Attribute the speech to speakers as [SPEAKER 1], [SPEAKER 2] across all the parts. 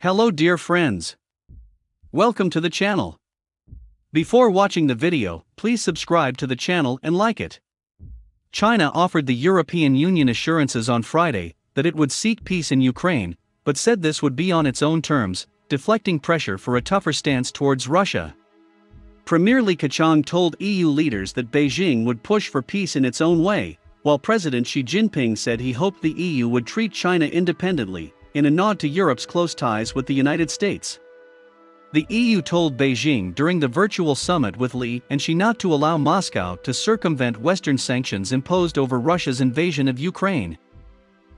[SPEAKER 1] Hello dear friends. Welcome to the channel. Before watching the video, please subscribe to the channel and like it. China offered the European Union assurances on Friday that it would seek peace in Ukraine, but said this would be on its own terms, deflecting pressure for a tougher stance towards Russia. Premier Li Keqiang told EU leaders that Beijing would push for peace in its own way, while President Xi Jinping said he hoped the EU would treat China independently, in a nod to Europe's close ties with the United States. The EU told Beijing during the virtual summit with Li and Xi not to allow Moscow to circumvent Western sanctions imposed over Russia's invasion of Ukraine.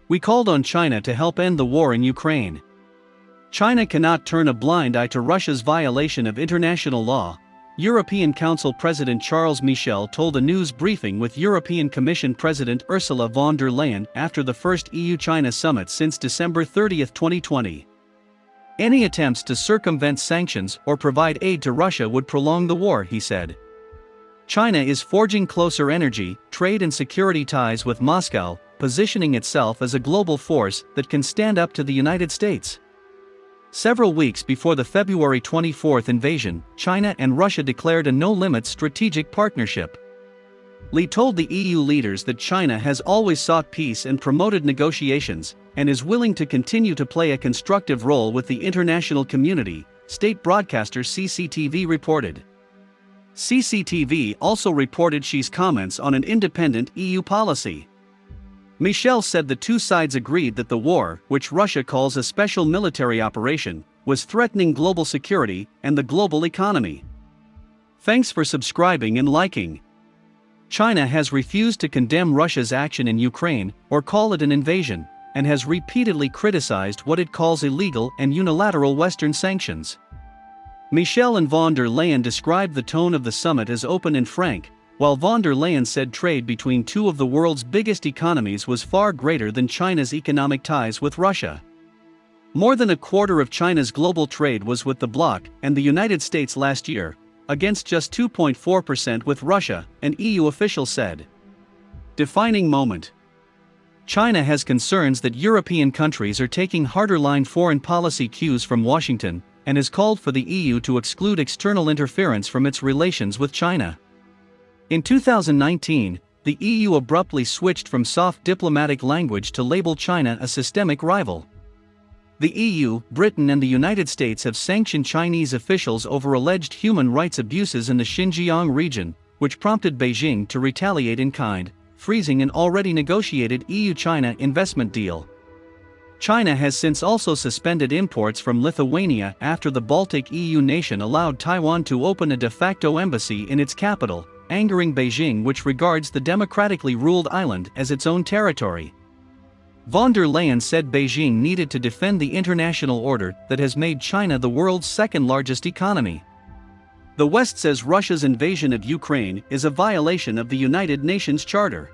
[SPEAKER 1] We called on China to help end the war in Ukraine. China cannot turn a blind eye to Russia's violation of international law, European Council President Charles Michel told a news briefing with European Commission President Ursula von der Leyen after the first EU-China summit since December 30, 2020. Any attempts to circumvent sanctions or provide aid to Russia would prolong the war, he said. China is forging closer energy, trade and security ties with Moscow, positioning itself as a global force that can stand up to the United States. Several weeks before the February 24 invasion, China and Russia declared a no-limits strategic partnership. Li told the EU leaders that China has always sought peace and promoted negotiations, and is willing to continue to play a constructive role with the international community, state broadcaster CCTV reported. CCTV also reported Xi's comments on an independent EU policy. Michel said the two sides agreed that the war, which Russia calls a special military operation, was threatening global security and the global economy. Thanks for subscribing and liking. China has refused to condemn Russia's action in Ukraine or call it an invasion, and has repeatedly criticized what it calls illegal and unilateral Western sanctions. Michel and von der Leyen described the tone of the summit as open and frank, while von der Leyen said trade between two of the world's biggest economies was far greater than China's economic ties with Russia. More than a quarter of China's global trade was with the bloc and the United States last year, against just 2.4% with Russia, an EU official said. Defining moment. China has concerns that European countries are taking harder-line foreign policy cues from Washington, and has called for the EU to exclude external interference from its relations with China. In 2019, the EU abruptly switched from soft diplomatic language to label China a systemic rival. The EU, Britain and the United States have sanctioned Chinese officials over alleged human rights abuses in the Xinjiang region, which prompted Beijing to retaliate in kind, freezing an already negotiated EU-China investment deal. China has since also suspended imports from Lithuania after the Baltic EU nation allowed Taiwan to open a de facto embassy in its capital, angering Beijing, which regards the democratically ruled island as its own territory. Von der Leyen said Beijing needed to defend the international order that has made China the world's second-largest economy. The West says Russia's invasion of Ukraine is a violation of the United Nations Charter.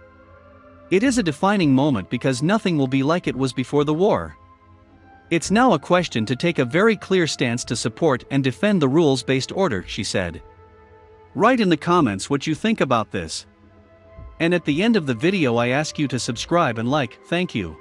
[SPEAKER 1] It is a defining moment because nothing will be like it was before the war. It's now a question to take a very clear stance to support and defend the rules-based order, she said. Write in the comments what you think about this. And at the end of the video I ask you to subscribe and like. Thank you.